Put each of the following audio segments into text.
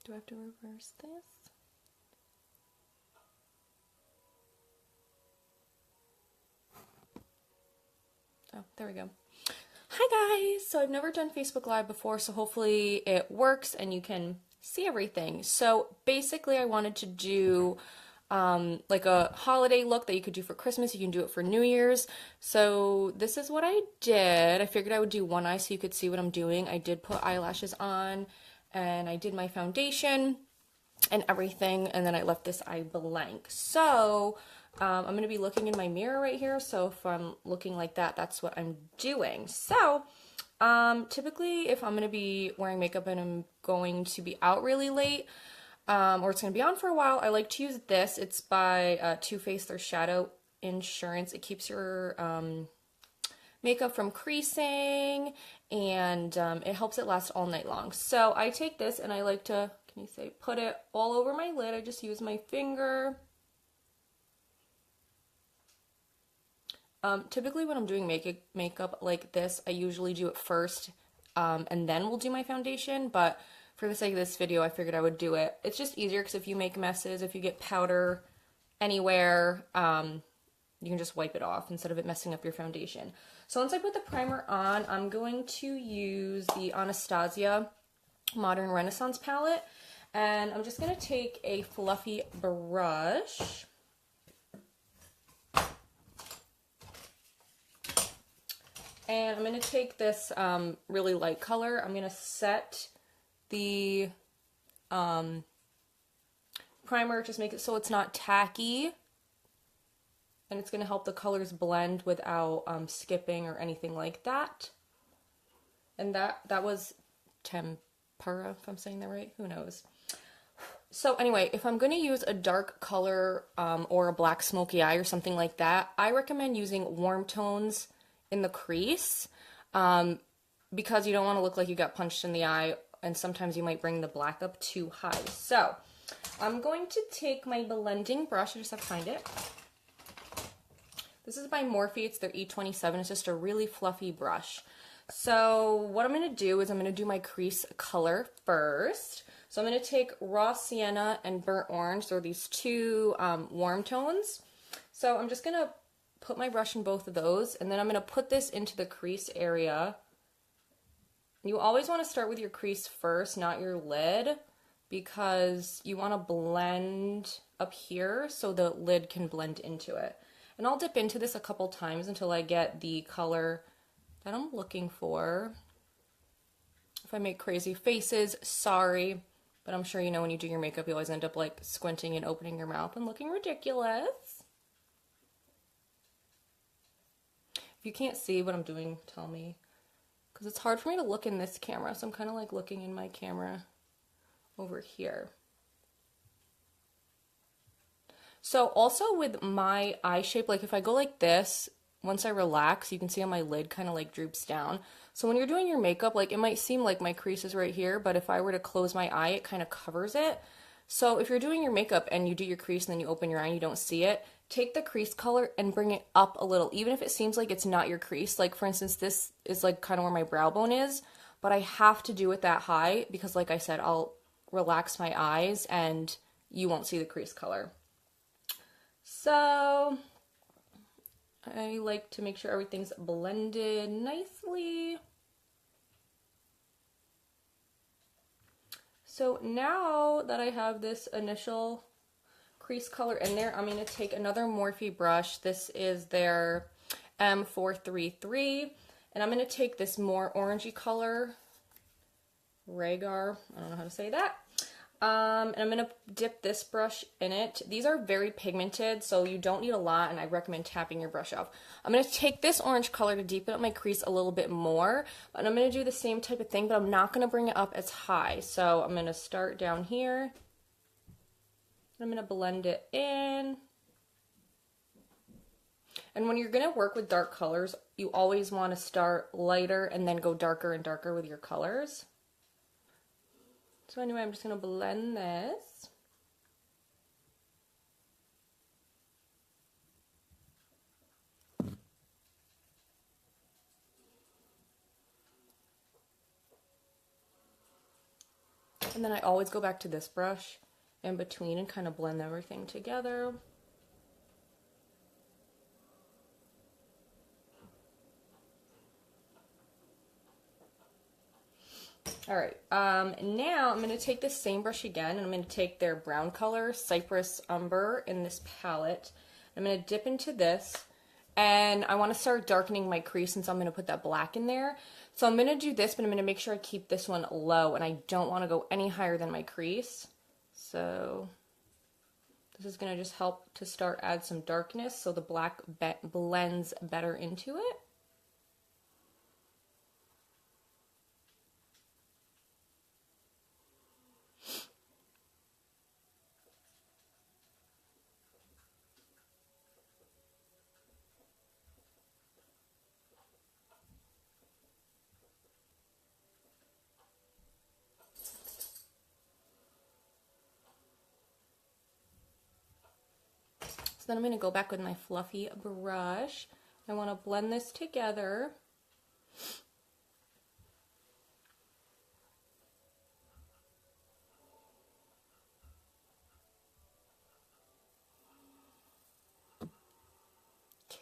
Do I have to reverse this? Oh, there we go. Hi guys! So I've never done Facebook Live before, so hopefully it works and you can see everything. So basically I wanted to do like a holiday look that you could do for Christmas. You can do it for New Year's. So this is what I did. I figured I would do one eye so you could see what I'm doing. I did put eyelashes on and I did my foundation and everything, and then I left this eye blank. So I'm going to be looking in my mirror right here, so if I'm looking like that, that's what I'm doing. So typically if I'm going to be wearing makeup and I'm going to be out really late, or it's going to be on for a while, I like to use this. It's by Too Faced, their Shadow Insurance. It keeps your makeup from creasing, and it helps it last all night long. So I take this and I like to, can you say, put it all over my lid. I just use my finger. Typically when I'm doing makeup like this, I usually do it first, and then we'll do my foundation, but for the sake of this video, I figured I would do it. It's just easier because if you make messes, if you get powder anywhere, you can just wipe it off instead of it messing up your foundation. So once I put the primer on, I'm going to use the Anastasia Modern Renaissance palette, and I'm just going to take a fluffy brush. And I'm going to take this really light color. I'm going to set the primer, just make it so it's not tacky. And it's going to help the colors blend without skipping or anything like that. And that was tempera, if I'm saying that right. Who knows? So anyway, if I'm going to use a dark color or a black smoky eye or something like that, I recommend using warm tones in the crease, because you don't want to look like you got punched in the eye, and sometimes you might bring the black up too high. So I'm going to take my blending brush. I just have to find it. This is by Morphe. It's their E27. It's just a really fluffy brush. So what I'm going to do is I'm going to do my crease color first. So I'm going to take Raw Sienna and Burnt Orange. They're these two warm tones. So I'm just going to put my brush in both of those, and then I'm going to put this into the crease area. You always want to start with your crease first, not your lid, because you want to blend up here so the lid can blend into it. And I'll dip into this a couple times until I get the color that I'm looking for. If I make crazy faces, sorry, but I'm sure you know when you do your makeup, you always end up like squinting and opening your mouth and looking ridiculous. If you can't see what I'm doing, tell me, because it's hard for me to look in this camera, so I'm kind of like looking in my camera over here. So also with my eye shape, like if I go like this, once I relax, you can see how my lid kind of like droops down. So when you're doing your makeup, like it might seem like my crease is right here, but if I were to close my eye, it kind of covers it. So if you're doing your makeup and you do your crease and then you open your eye and you don't see it, take the crease color and bring it up a little, even if it seems like it's not your crease. Like for instance, this is like kind of where my brow bone is, but I have to do it that high because like I said, I'll relax my eyes and you won't see the crease color. So I like to make sure everything's blended nicely. So now that I have this initial crease color in there, I'm going to take another Morphe brush. This is their M433, and I'm going to take this more orangey color, Ragar, I don't know how to say that, and I'm going to dip this brush in it. These are very pigmented, so you don't need a lot, and I recommend tapping your brush off. I'm going to take this orange color to deepen up my crease a little bit more, and I'm going to do the same type of thing, but I'm not going to bring it up as high. So I'm going to start down here. I'm going to blend it in. And when you're going to work with dark colors, you always want to start lighter and then go darker and darker with your colors. So anyway, I'm just going to blend this. And then I always go back to this brush in between and kind of blend everything together. All right, now I'm going to take this same brush again, and I'm going to take their brown color, Cypress Umber, in this palette. I'm going to dip into this, and I want to start darkening my crease since I'm going to put that black in there. So I'm going to do this, but I'm going to make sure I keep this one low, and I don't want to go any higher than my crease. So this is going to just help to start add some darkness so the black blends better into it. So then I'm going to go back with my fluffy brush. I want to blend this together.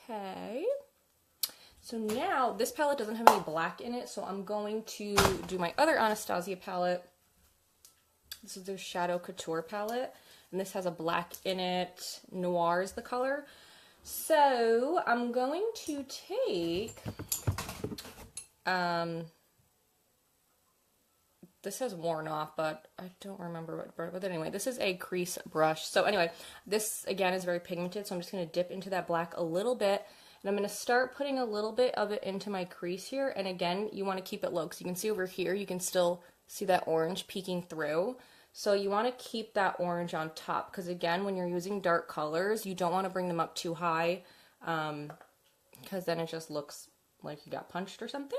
Okay. So now this palette doesn't have any black in it, so I'm going to do my other Anastasia palette. This is their Shadow Couture palette, and this has a black in it. Noir is the color. So I'm going to take, this has worn off, but I don't remember what, but anyway, this is a crease brush. So anyway, this again is very pigmented, so I'm just going to dip into that black a little bit, and I'm going to start putting a little bit of it into my crease here. And again, you want to keep it low, because you can see over here, you can still see that orange peeking through. So you want to keep that orange on top, because again, when you're using dark colors, you don't want to bring them up too high, because then it just looks like you got punched or something.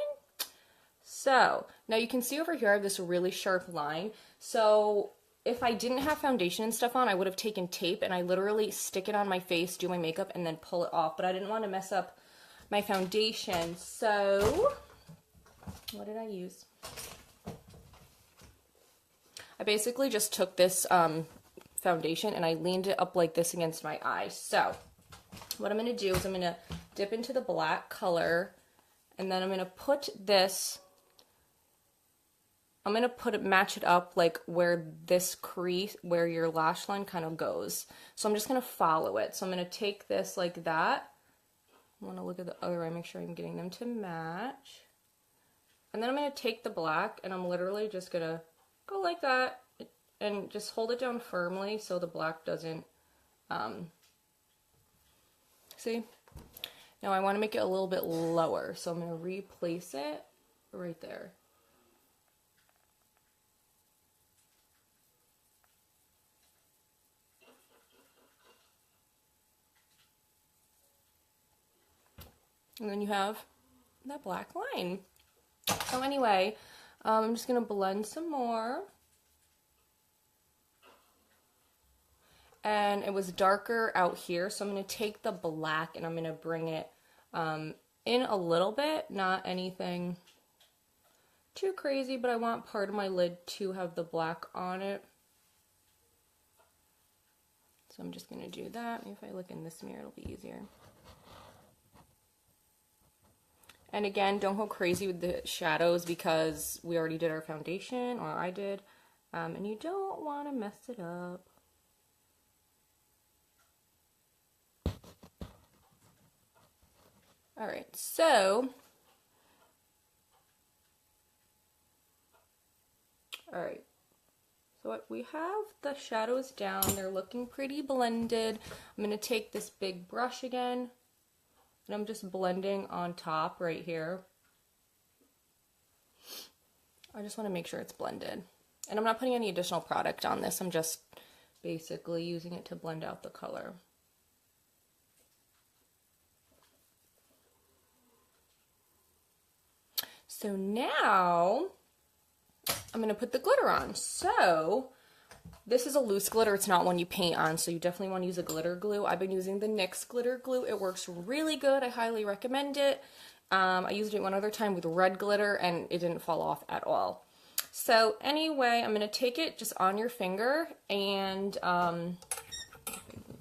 So now you can see over here I have this really sharp line. So if I didn't have foundation and stuff on, I would have taken tape and I literally stick it on my face, do my makeup, and then pull it off. But I didn't want to mess up my foundation. So what did I use? I basically just took this foundation and I leaned it up like this against my eye. So what I'm going to do is I'm going to dip into the black color, and then I'm going to put this, I'm going to put it, match it up like where this crease, where your lash line kind of goes. So I'm just going to follow it. So I'm going to take this like that. I want to look at the other eye, make sure I'm getting them to match. And then I'm going to take the black and I'm literally just going to go like that and just hold it down firmly so the black doesn't, see? Now I want to make it a little bit lower, so I'm going to replace it right there. And then you have that black line. So anyway, I'm just going to blend some more. And it was darker out here, so I'm going to take the black and I'm going to bring it in a little bit, not anything too crazy, but I want part of my lid to have the black on it. So I'm just going to do that. Maybe if I look in this mirror, it'll be easier. And again, don't go crazy with the shadows because we already did our foundation, or I did, and you don't want to mess it up. Alright, so, alright, so what we have the shadows down, they're looking pretty blended. I'm going to take this big brush again, and I'm just blending on top right here. I just want to make sure it's blended. And I'm not putting any additional product on this, I'm just basically using it to blend out the color. So now I'm going to put the glitter on. So this is a loose glitter. It's not one you paint on, so you definitely want to use a glitter glue. I've been using the NYX glitter glue. It works really good. I highly recommend it. I used it one other time with red glitter and it didn't fall off at all. So anyway, I'm gonna take it just on your finger and move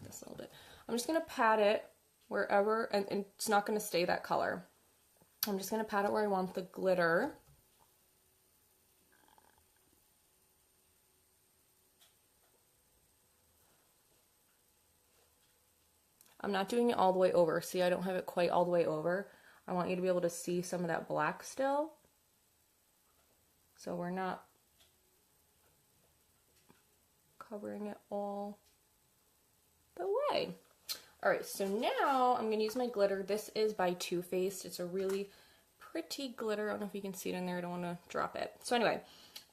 this a little bit. I'm just gonna pat it wherever, and it's not gonna stay that color. I'm just gonna pat it where I want the glitter. I'm not doing it all the way over. See, I don't have it quite all the way over. I want you to be able to see some of that black still. So we're not covering it all the way. All right, so now I'm gonna use my glitter. This is by Too Faced. It's a really pretty glitter. I don't know if you can see it in there. I don't wanna drop it. So anyway,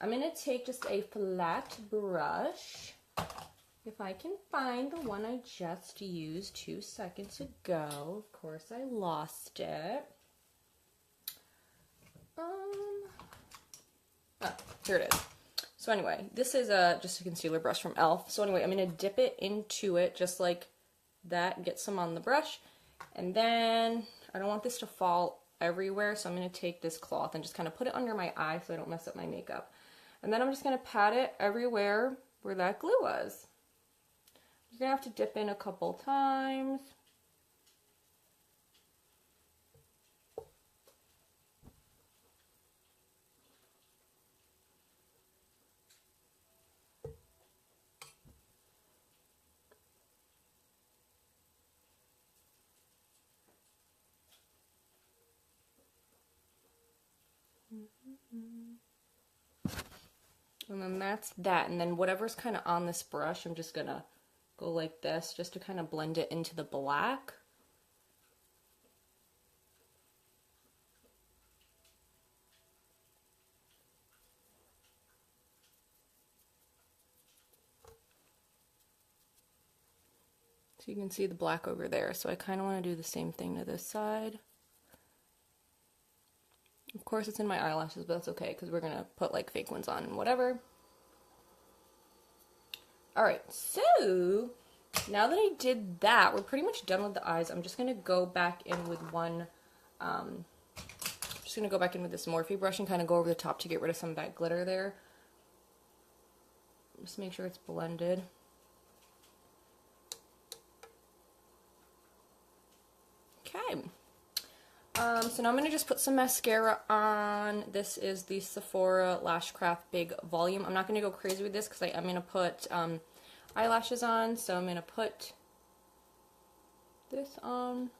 I'm gonna take just a flat brush. If I can find the one I just used 2 seconds ago. Of course I lost it. Here it is. So anyway, this is just a concealer brush from e.l.f. So anyway, I'm going to dip it into it just like that, get some on the brush. And then I don't want this to fall everywhere, so I'm going to take this cloth and just kind of put it under my eye so I don't mess up my makeup. And then I'm just going to pat it everywhere where that glue was. You're going to have to dip in a couple times. And then that's that. And then whatever's kind of on this brush, I'm just going to go like this just to kind of blend it into the black. So you can see the black over there. So I kind of want to do the same thing to this side. Of course it's in my eyelashes, but that's okay because we're going to put like fake ones on and whatever. Alright, so now that I did that, we're pretty much done with the eyes. I'm just going to go back in with one, just going to go back in with this Morphe brush and kind of go over the top to get rid of some of that glitter there. Just make sure it's blended. Okay. So now I'm going to just put some mascara on. This is the Sephora Lashcraft Big Volume. I'm not going to go crazy with this because I am going to put eyelashes on. So I'm going to put this on.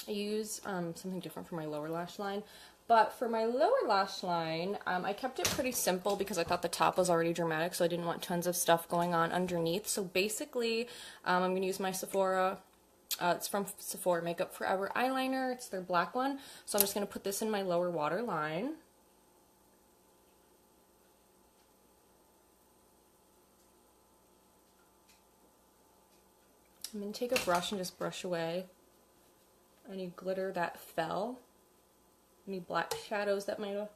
I use something different for my lower lash line. But for my lower lash line, I kept it pretty simple because I thought the top was already dramatic, so I didn't want tons of stuff going on underneath. So basically, I'm going to use my Sephora, it's from Sephora Makeup Forever eyeliner. It's their black one. So I'm just going to put this in my lower waterline. I'm going to take a brush and just brush away any glitter that fell. Any black shadows that might have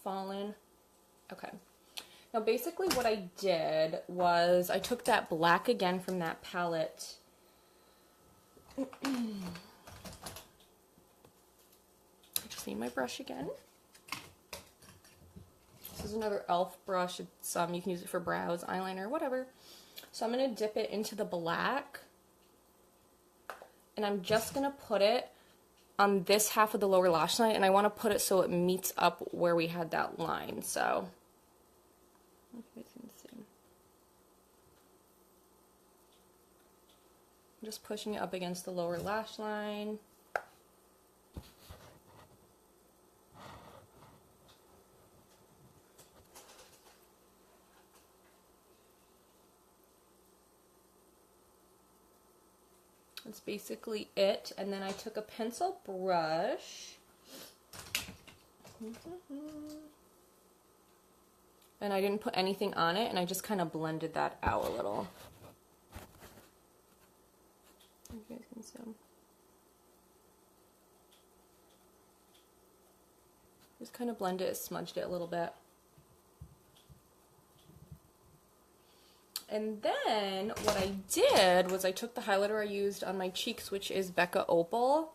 fallen. Okay. Now basically what I did was I took that black again from that palette. I just need my brush again. This is another e.l.f. brush. It's, you can use it for brows, eyeliner, whatever. So I'm going to dip it into the black. And I'm just going to put it on this half of the lower lash line, and I want to put it so it meets up where we had that line. So, you guys can see. I'm just pushing it up against the lower lash line. That's basically it. And then I took a pencil brush. And I didn't put anything on it, and I just kind of blended that out a little. You guys can see. Just kind of blend it, smudged it a little bit. And then what I did was I took the highlighter I used on my cheeks, which is Becca Opal,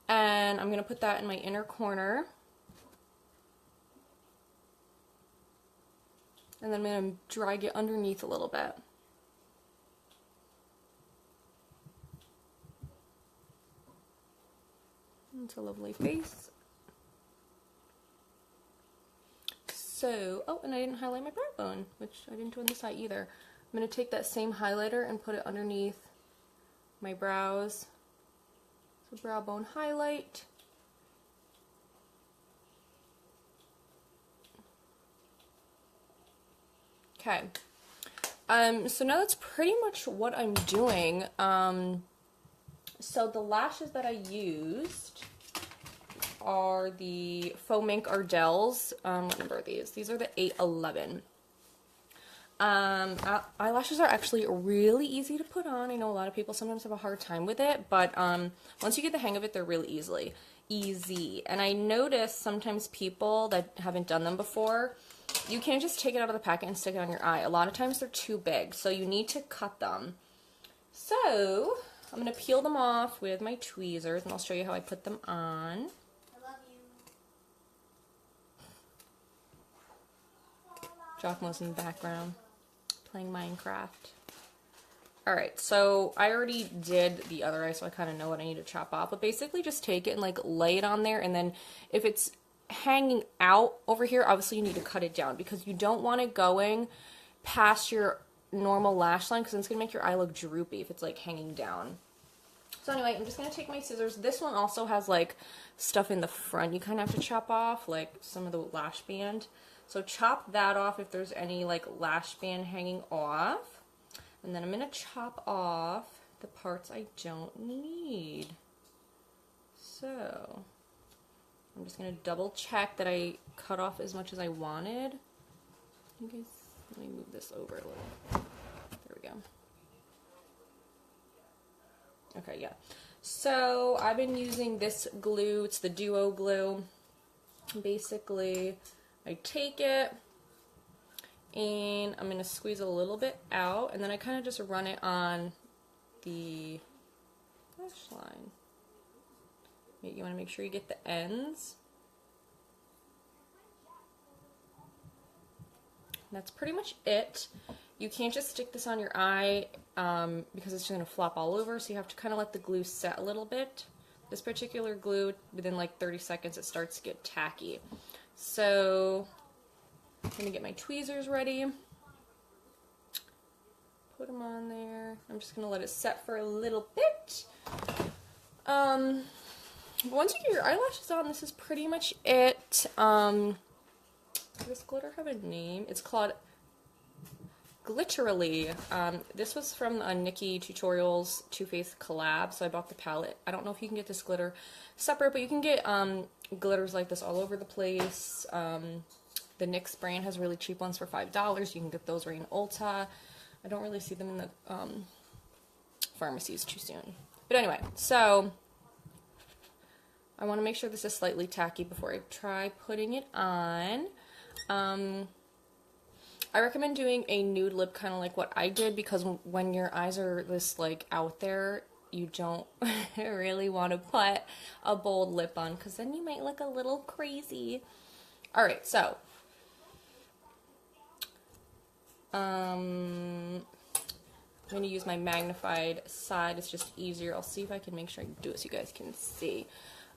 and I'm going to put that in my inner corner. And then I'm going to drag it underneath a little bit. It's a lovely face. So, oh, and I didn't highlight my brow bone, which I didn't do on this side either. I'm going to take that same highlighter and put it underneath my brows. So brow bone highlight. Okay. So now that's pretty much what I'm doing. So the lashes that I used are the Faux Mink Ardell's. What number are these? These are the 811. Eyelashes are actually really easy to put on. I know a lot of people sometimes have a hard time with it, but once you get the hang of it, they're really easy. And I notice sometimes people that haven't done them before, you can't just take it out of the packet and stick it on your eye. A lot of times they're too big, so you need to cut them. So I'm going to peel them off with my tweezers, and I'll show you how I put them on. I love you. Giacomo's in the background playing Minecraft. Alright, so I already did the other eye, so I kind of know what I need to chop off. But basically just take it and like lay it on there, and then if it's hanging out over here, obviously you need to cut it down because you don't want it going past your normal lash line because it's going to make your eye look droopy if it's like hanging down. So anyway, I'm just going to take my scissors. This one also has like stuff in the front you kind of have to chop off, like some of the lash band. So chop that off if there's any like lash band hanging off. And then I'm going to chop off the parts I don't need. So I'm just going to double check that I cut off as much as I wanted. You guys, let me move this over a little. There we go. Okay, yeah. So I've been using this glue. It's the Duo glue. Basically, I take it and I'm going to squeeze a little bit out, and then I kind of just run it on the lash line. You want to make sure you get the ends. That's pretty much it. You can't just stick this on your eye because it's just going to flop all over, so you have to kind of let the glue set a little bit. This particular glue, within like 30 seconds, it starts to get tacky. So I'm going to get my tweezers ready. Put them on there. I'm just going to let it set for a little bit. But once you get your eyelashes on, this is pretty much it. Does this glitter have a name? It's called Glitterily. This was from a Nikki Tutorials Too Faced collab, so I bought the palette. I don't know if you can get this glitter separate, but you can get glitters like this all over the place. The NYX brand has really cheap ones for $5. You can get those right in Ulta. I don't really see them in the pharmacies too soon. But anyway, so I want to make sure this is slightly tacky before I try putting it on. I recommend doing a nude lip, kind of like what I did, because when your eyes are this like out there, you don't really want to put a bold lip on, because then you might look a little crazy. Alright, so I'm going to use my magnified side. It's just easier. I'll see if I can make sure I do it so you guys can see.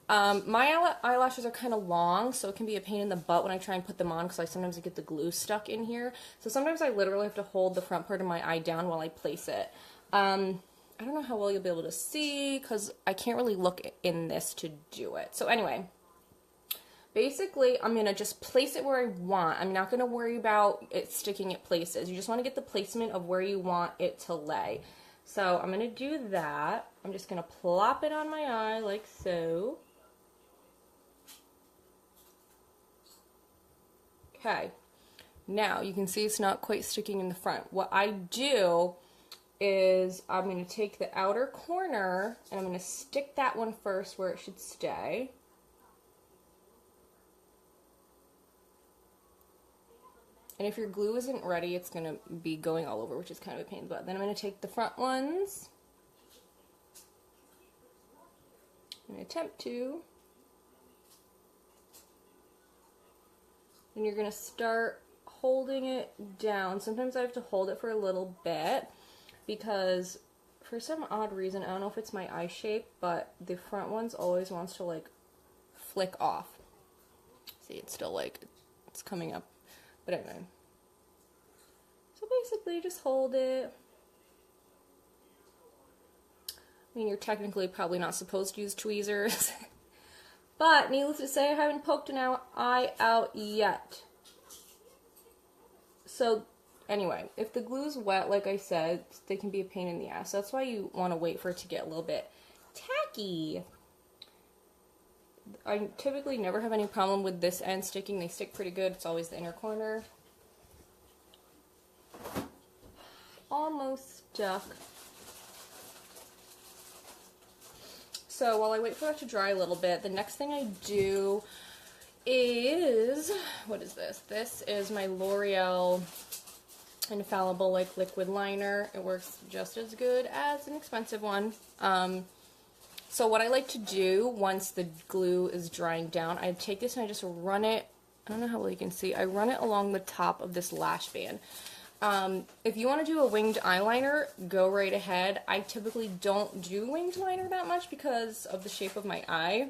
My eyelashes are kind of long, so it can be a pain in the butt when I try and put them on, because I sometimes get the glue stuck in here. So sometimes I literally have to hold the front part of my eye down while I place it. I don't know how well you'll be able to see, because I can't really look in this to do it. So anyway, basically I'm going to just place it where I want. I'm not going to worry about it sticking at places. You just want to get the placement of where you want it to lay. So I'm going to do that. I'm just going to plop it on my eye like so. Okay, now you can see it's not quite sticking in the front. What I do is I'm going to take the outer corner and I'm going to stick that one first where it should stay. And if your glue isn't ready, it's going to be going all over, which is kind of a pain in the butt. Then I'm going to take the front ones. I'm going to attempt to. And you're going to start holding it down. Sometimes I have to hold it for a little bit because for some odd reason, I don't know if it's my eye shape, but the front one's always wants to like flick off. See, it's still like, it's coming up. But anyway. So basically just hold it. I mean, you're technically probably not supposed to use tweezers. But needless to say, I haven't poked an eye out yet. So anyway, if the glue's wet, like I said, they can be a pain in the ass. That's why you want to wait for it to get a little bit tacky. I typically never have any problem with this end sticking. They stick pretty good. It's always the inner corner. Almost stuck. So while I wait for that to dry a little bit, the next thing I do is, what is this? This is my L'Oreal Infallible like liquid liner. It works just as good as an expensive one. So what I like to do once the glue is drying down, I take this and I just run it, I don't know how well you can see, I run it along the top of this lash band. If you want to do a winged eyeliner, go right ahead. I typically don't do winged liner that much because of the shape of my eye.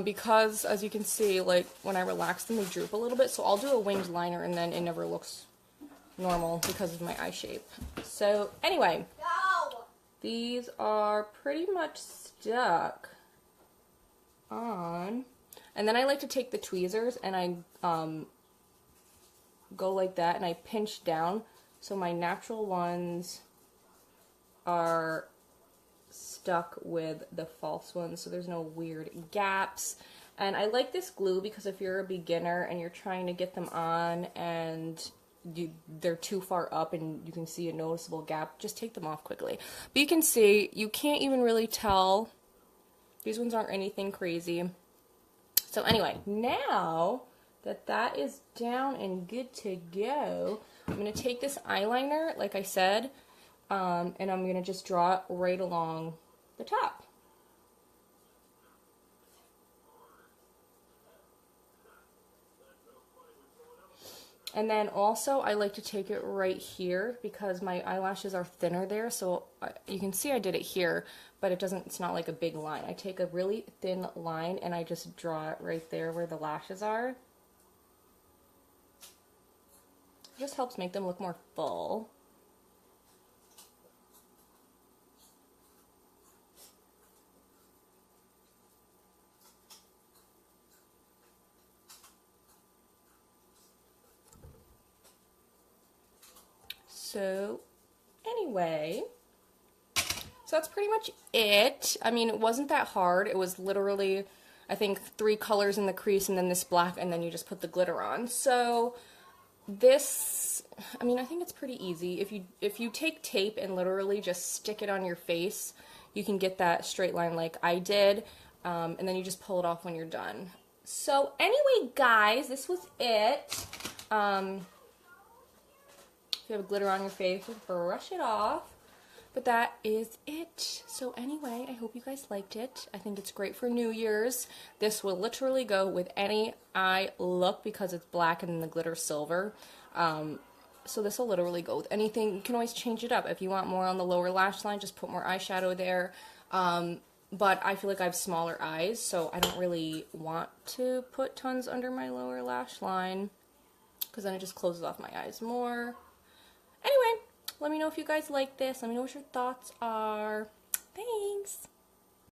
Because, as you can see, like, when I relax them, they droop a little bit. So I'll do a winged liner and then it never looks normal because of my eye shape. So, anyway. No! These are pretty much stuck on. And then I like to take the tweezers and I, go like that and I pinch down so my natural ones are stuck with the false ones so there's no weird gaps. And I like this glue because if you're a beginner and you're trying to get them on and they're too far up and you can see a noticeable gap, just take them off quickly. But you can see, you can't even really tell. These ones aren't anything crazy. So anyway, now that is down and good to go, I'm going to take this eyeliner, like I said, and I'm going to just draw it right along the top. And then also, I like to take it right here because my eyelashes are thinner there, so you can see I did it here, but it's not like a big line. I take a really thin line and I just draw it right there where the lashes are. It just helps make them look more full. So, anyway, so that's pretty much it. I mean, it wasn't that hard. It was literally, I think, 3 colors in the crease and then this black, and then you just put the glitter on. So, this, I mean, I think it's pretty easy. If you take tape and literally just stick it on your face, you can get that straight line like I did, and then you just pull it off when you're done. So anyway, guys, this was it. If you have glitter on your face, just brush it off. But that is it. So anyway, I hope you guys liked it. I think it's great for New Year's. This will literally go with any eye look because it's black and the glitter silver. So this will literally go with anything. You can always change it up. If you want more on the lower lash line, just put more eyeshadow there. But I feel like I have smaller eyes, so I don't really want to put tons under my lower lash line because then it just closes off my eyes more. Anyway, let me know if you guys like this. Let me know what your thoughts are. Thanks!